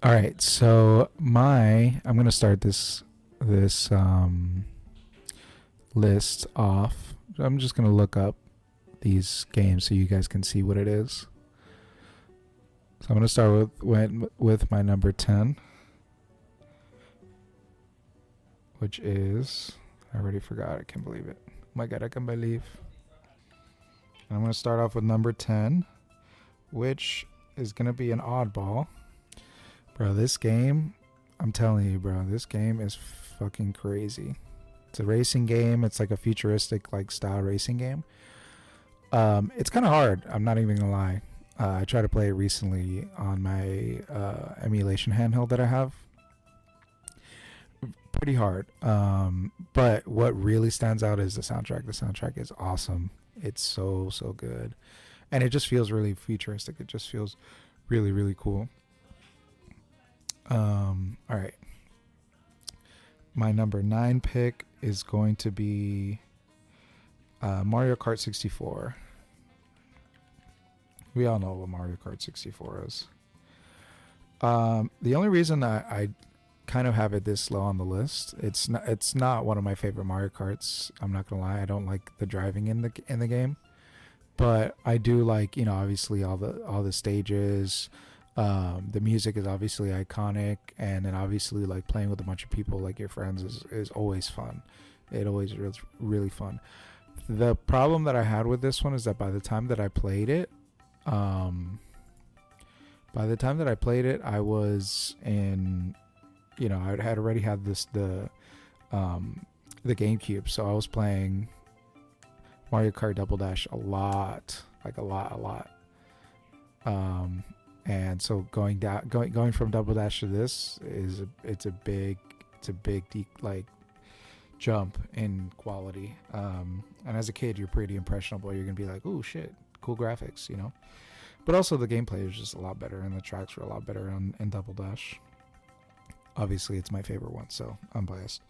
All right, so I'm gonna start this list off. I'm just gonna look up these games so you guys can see what it is. So I'm gonna start with my number 10, which is, I already forgot. I can't believe it. Oh my god, I can't believe. And I'm gonna start off with number 10, which is gonna be an oddball. Bro, this game, I'm telling you, bro, this game is fucking crazy. It's a racing game. It's like a futuristic like style racing game. It's kind of hard. I'm not even gonna lie. I tried to play it recently on my emulation handheld that I have. Pretty hard. But what really stands out is the soundtrack. The soundtrack is awesome. It's so good, and it just feels really futuristic. It just feels really cool. All right. My number 9 pick is going to be Mario Kart 64. We all know what Mario Kart 64 is. The only reason I kind of have it this low on the list, it's not one of my favorite Mario Karts. I'm not gonna lie, I don't like the driving in the game, but I do like, obviously all the stages. The music is obviously iconic, and then obviously like playing with a bunch of people like your friends is always fun. It always is really fun. The problem that I had with this one is that um, by the time that I played it, I was in, I had already had um, the GameCube, so I was playing Mario Kart Double Dash a lot, like a lot. Um, and so going from Double Dash to this it's a big like jump in quality. And as a kid, you're pretty impressionable. You're gonna be like, "Oh shit, cool graphics." But also the gameplay is just a lot better, and the tracks were a lot better in Double Dash. Obviously, it's my favorite one, so I'm biased.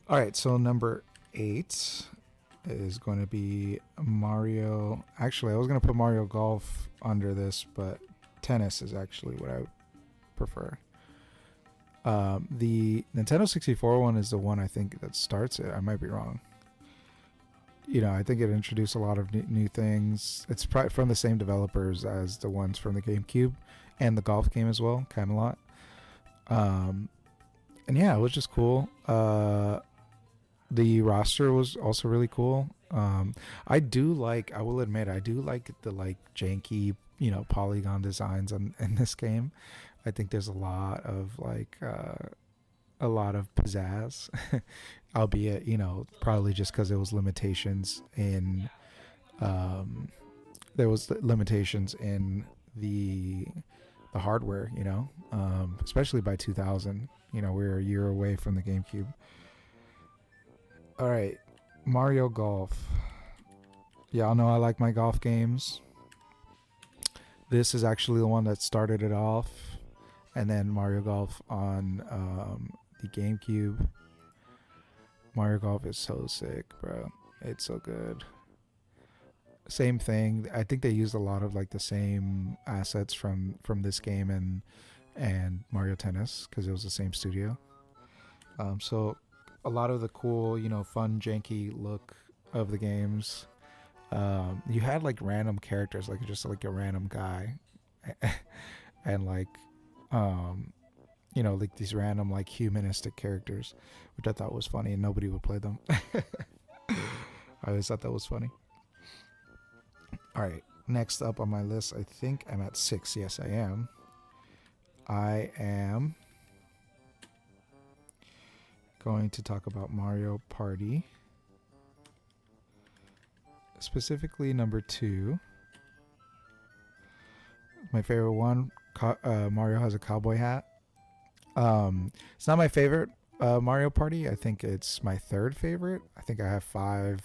All right, so number 8 is going to be Mario. Actually, I was going to put Mario Golf under this, but tennis is actually what I would prefer. The Nintendo 64 one is the one I think that starts it. I might be wrong. I think it introduced a lot of new things. It's probably from the same developers as the ones from the GameCube and the golf game as well, kind of a lot. Um, and yeah, it was just cool. The roster was also really cool. I will admit, I do like the like janky, polygon designs in this game. I think there's a lot of pizzazz, albeit probably just because um, there was limitations in the hardware, especially by 2000. We're a year away from the GameCube. All right, Mario Golf. Y'all know I like my golf games. This is actually the one that started it off, and then Mario Golf on the GameCube. Mario Golf is so sick, bro. It's so good. Same thing. I think they used a lot of like the same assets from this game and Mario Tennis because it was the same studio. So a lot of the cool, fun, janky look of the games. You had like random characters, like just like a random guy, and like, um, like these random like humanistic characters, which I thought was funny, and nobody would play them. I always thought that was funny. All right, next up on my list, I think I'm at 6. Yes, I am. I am going to talk about Mario Party, specifically number 2. My favorite one, Mario has a cowboy hat. It's not my favorite Mario Party. I think it's my third favorite. I think I have five,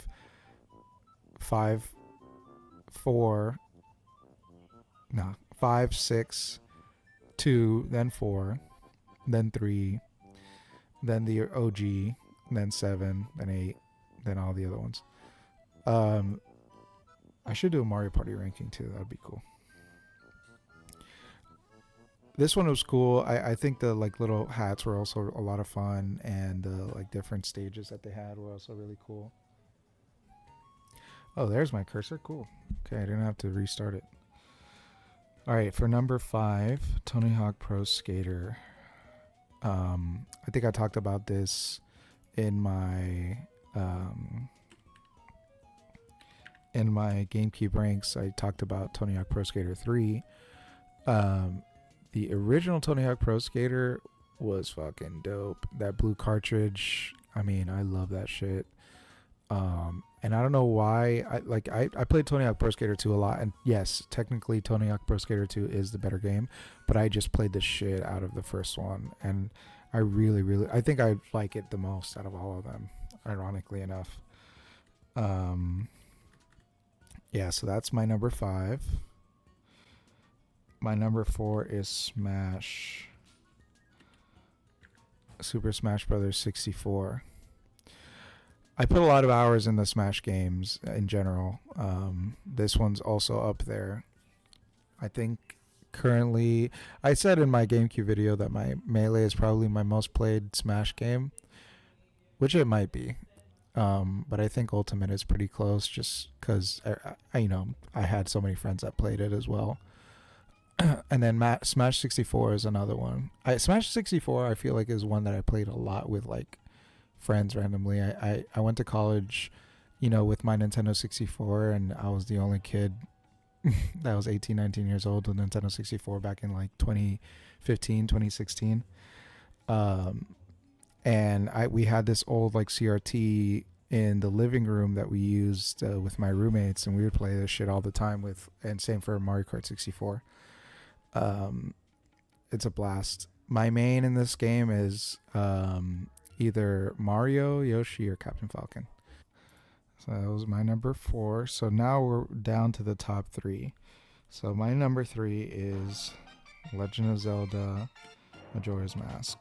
four, no, five, six, two, then 4, then 3, then the OG, then 7, then 8, then all the other ones. Um, I should do a Mario Party ranking too. That'd be cool. This one was cool. I think the like little hats were also a lot of fun, and the like different stages that they had were also really cool. Oh, there's my cursor. Cool. Okay, I didn't have to restart it. All right, for number 5, Tony Hawk Pro Skater. I think I talked about this in my um, GameCube ranks. I talked about Tony Hawk Pro Skater 3. Um, the original Tony Hawk Pro Skater was fucking dope. That blue cartridge, I mean, I love that shit. And I don't know why. I played Tony Hawk Pro Skater 2 a lot, and yes, technically Tony Hawk Pro Skater 2 is the better game, but I just played the shit out of the first one, and I really, I think I like it the most out of all of them, ironically enough. Um, yeah, so that's my number 5. My number 4 is Super Smash Brothers 64. I put a lot of hours in the Smash games in general. This one's also up there. I think currently, I said in my GameCube video that my Melee is probably my most played Smash game, which it might be. But I think Ultimate is pretty close, just because I had so many friends that played it as well. And then Smash 64 is another one. Smash 64 I feel like is one that I played a lot with like friends randomly. I went to college, with my Nintendo 64, and I was the only kid that was 18, 19 years old with Nintendo 64 back in like 2015, 2016. And we had this old like CRT in the living room that we used with my roommates, and we would play this shit all the time and same for Mario Kart 64. It's a blast. My main in this game is either Mario, Yoshi, or Captain Falcon. So that was my number 4. So now we're down to the top 3. So my number 3 is Legend of Zelda Majora's Mask.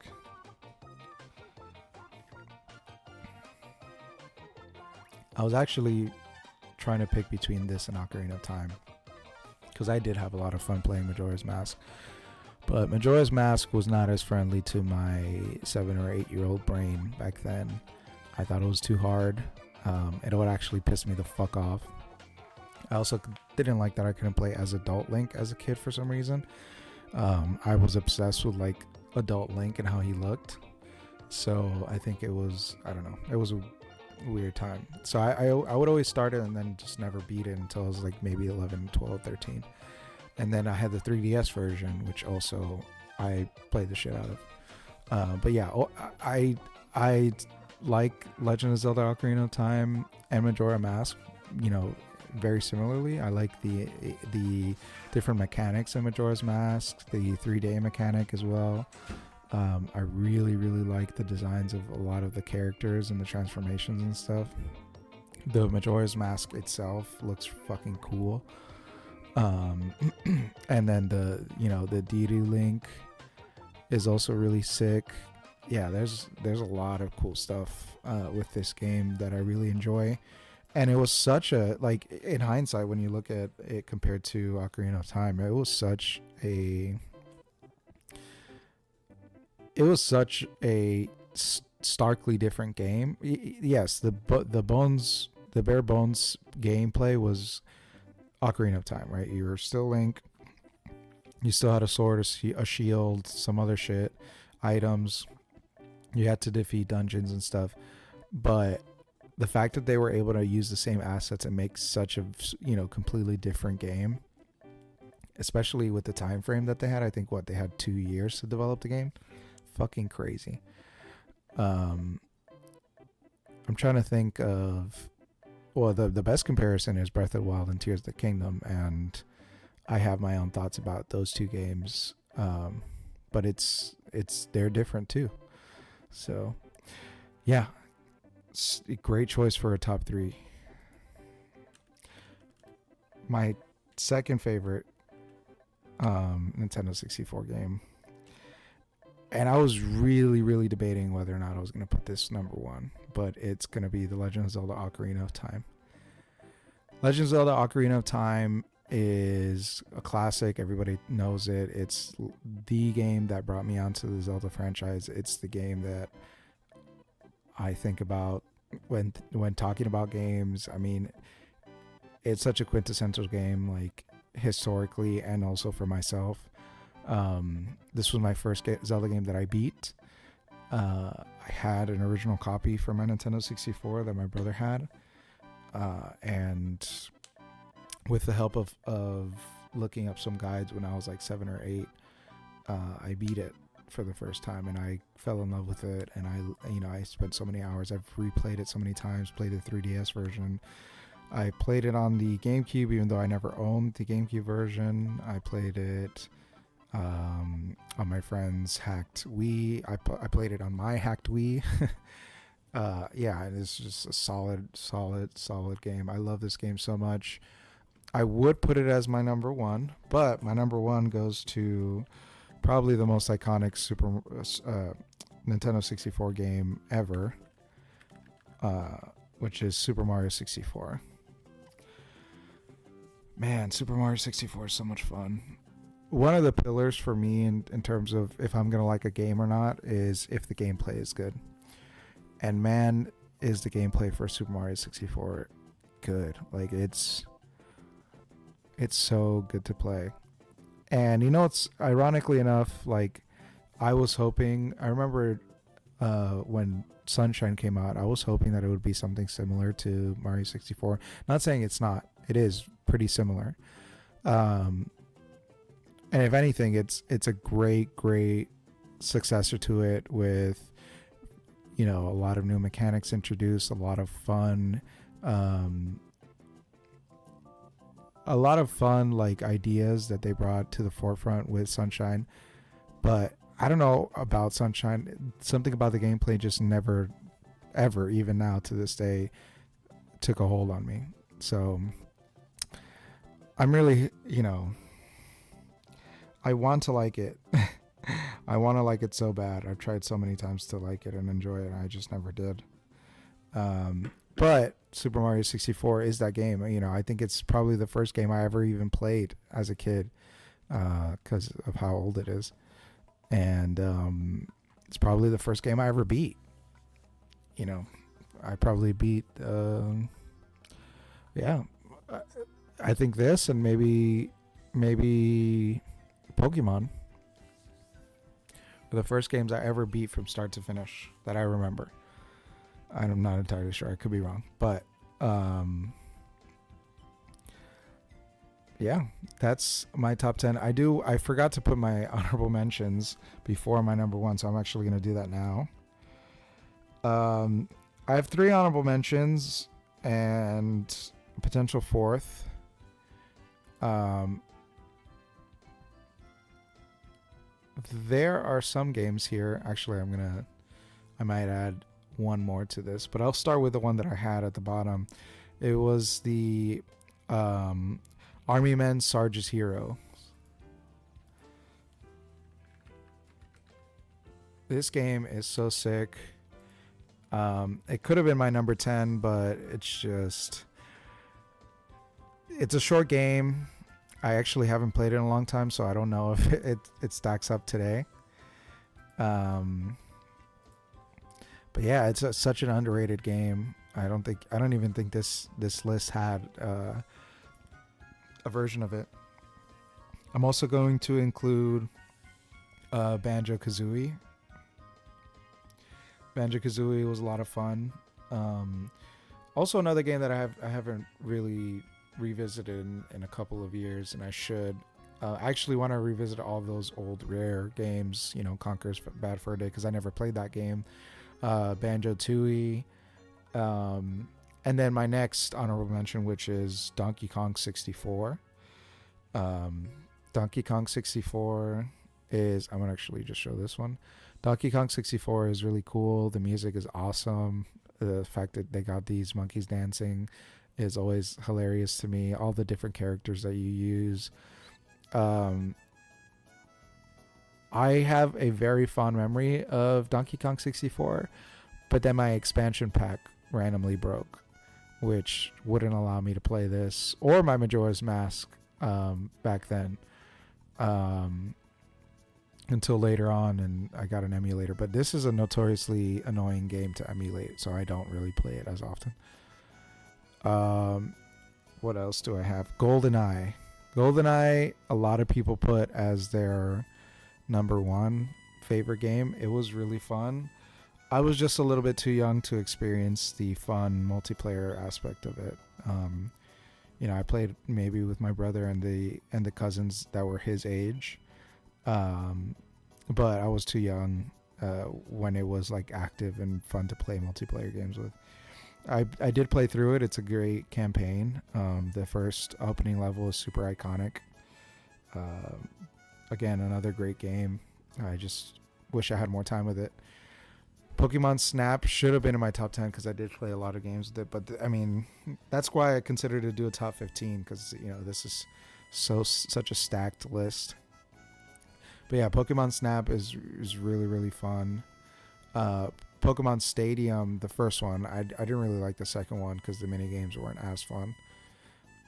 I was actually trying to pick between this and Ocarina of Time, because I did have a lot of fun playing Majora's Mask. But Majora's Mask was not as friendly to my 7 or 8-year-old brain back then. I thought it was too hard. It would actually piss me the fuck off. I also didn't like that I couldn't play as adult Link as a kid for some reason. I was obsessed with like adult Link and how he looked. So I think it was, I don't know, it was a weird time. So I would always start it and then just never beat it until I was like maybe 11, 12, 13. And then I had the 3DS version, which also I played the shit out of. But yeah, I like Legend of Zelda Ocarina of Time and Majora Mask, very similarly. I like the different mechanics in Majora's Mask, the 3D mechanic as well. I really like the designs of a lot of the characters and the transformations and stuff. The Majora's Mask itself looks fucking cool. And then the deity Link is also really sick. Yeah, there's a lot of cool stuff with this game that I really enjoy. And it was such a, like, in hindsight, when you look at it compared to Ocarina of Time, it was such a starkly different game. Yes, the bare bones gameplay was Ocarina of Time, right? You were still Link. You still had a sword, a shield, some other shit, items. You had to defeat dungeons and stuff. But the fact that they were able to use the same assets and make such a completely different game, especially with the time frame that they had, I think they had 2 years to develop the game. Fucking crazy. I'm trying to think of, well, the best comparison is Breath of the Wild and Tears of the Kingdom, and I have my own thoughts about those two games. But they're different too. So yeah, it's a great choice for a top 3. My second favorite Nintendo 64 game, and I was really debating whether or not I was going to put this number 1, but it's going to be The Legend of Zelda Ocarina of Time. Legend of Zelda Ocarina of Time is a classic. Everybody knows it. It's the game that brought me onto the Zelda franchise. It's the game that I think about when talking about games. I mean, it's such a quintessential game, like historically and also for myself. This was my first Zelda game that I beat. I had an original copy for my Nintendo 64 that my brother had, and with the help of looking up some guides when I was like 7 or 8, I beat it for the first time, and I fell in love with it. And I spent so many hours. I've replayed it so many times. Played the 3DS version. I played it on the GameCube, even though I never owned the GameCube version. I played it on my friend's hacked Wii. I played it on my hacked Wii. Yeah, it's just a solid game. I love this game so much. I would put it as my number one, but my number one goes to probably the most iconic Nintendo 64 game ever, which is Super Mario 64. Man, Super Mario 64 is so much fun. One of the pillars for me in terms of if I'm going to like a game or not is if the gameplay is good. And man, is the gameplay for Super Mario 64 good. Like, it's so good to play. And it's ironically enough, like, I remember when Sunshine came out, I was hoping that it would be something similar to Mario 64. Not saying it's not. It is pretty similar. And if anything, it's a great successor to it with, a lot of new mechanics introduced, a lot of fun, like ideas that they brought to the forefront with Sunshine. But I don't know about Sunshine. Something about the gameplay just never, ever, even now to this day, took a hold on me. So I'm really, I want to like it. I want to like it so bad. I've tried so many times to like it and enjoy it, and I just never did. But Super Mario 64 is that game. I think it's probably the first game I ever even played as a kid, because of how old it is. And it's probably the first game I ever beat. I probably beat, I think this and maybe Pokemon were the first games I ever beat from start to finish that I remember. I'm not entirely sure. I could be wrong. But, yeah, that's my top 10. I forgot to put my honorable mentions before my number one, so I'm actually going to do that now. I have 3 honorable mentions and a potential 4th. There are some games here. Actually, I might add one more to this, but I'll start with the one that I had at the bottom. It was the Army Men Sarge's Hero. This game is so sick. It could have been my number 10, but it's a short game. I actually haven't played it in a long time, so I don't know if it stacks up today. But yeah, it's such an underrated game. I don't even think this list had a version of it. I'm also going to include Banjo-Kazooie. Banjo-Kazooie was a lot of fun. Also another game that I haven't really revisited in a couple of years, and I should. I actually want to revisit all those old rare games, Conker's Bad Fur Day, because I never played that game. Banjo-Tooie, and then my next honorable mention, which is Donkey Kong 64. Donkey Kong 64 is, I'm gonna actually just show this one. Donkey Kong 64 is really cool. The music is awesome. The fact that they got these monkeys dancing is always hilarious to me. All the different characters that you use. I have a very fond memory of Donkey Kong 64, but then my expansion pack randomly broke, which wouldn't allow me to play this or my Majora's Mask back then. Um, until later on, and I got an emulator. But this is a notoriously annoying game to emulate, so I don't really play it as often. Um, what else do I have? GoldenEye. GoldenEye, a lot of people put as their number one favorite game. It was really fun. I was just a little bit too young to experience the fun multiplayer aspect of it. Um, I played maybe with my brother and the cousins that were his age, um, but I was too young when it was like active and fun to play multiplayer games with. I did play through it. It's a great campaign. The first opening level is super iconic. Uh, Again, another great game. I just wish I had more time with it. Pokemon Snap should have been in my top 10 because I did play a lot of games with it. But I mean, that's why I considered to do a top 15 because this is such a stacked list. But yeah, Pokemon Snap is really really fun. Uh, Pokemon Stadium, the first one, I didn't really like the second one because the mini games weren't as fun.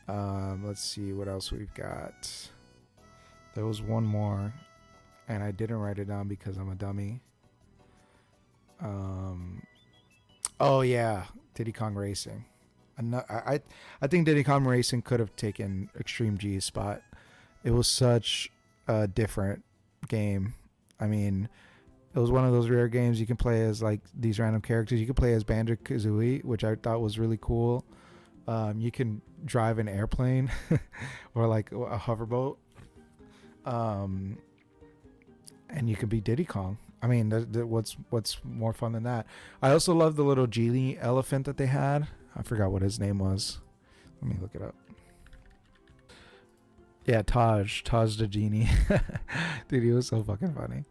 Let's see what else we've got. There was one more, and I didn't write it down because I'm a dummy. Um, oh yeah, Diddy Kong Racing. I think Diddy Kong Racing could have taken Extreme G's spot. It was such a different game. I mean, it was one of those rare games you can play as like these random characters. You can play as Banjo Kazooie, which I thought was really cool. You can drive an airplane or like a hoverboat. Um, and you can be Diddy Kong. I mean, what's more fun than that? I also love the little genie elephant that they had. I forgot what his name was. Let me look it up. Yeah, Taj the genie. Dude, he was so fucking funny.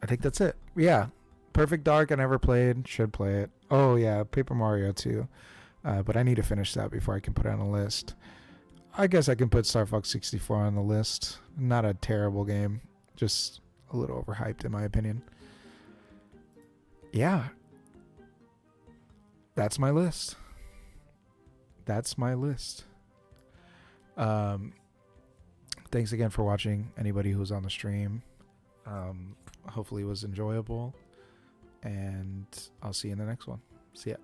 I think that's it. Yeah, Perfect Dark. I never played. Should play it. Oh yeah, Paper Mario too. But I need to finish that before I can put it on a list. I guess I can put Star Fox 64 on the list. Not a terrible game, just a little overhyped in my opinion. Yeah, that's my list. That's my list. Um, Thanks again for watching. Anybody who's on the stream, hopefully it was enjoyable, and I'll see you in the next one. See ya.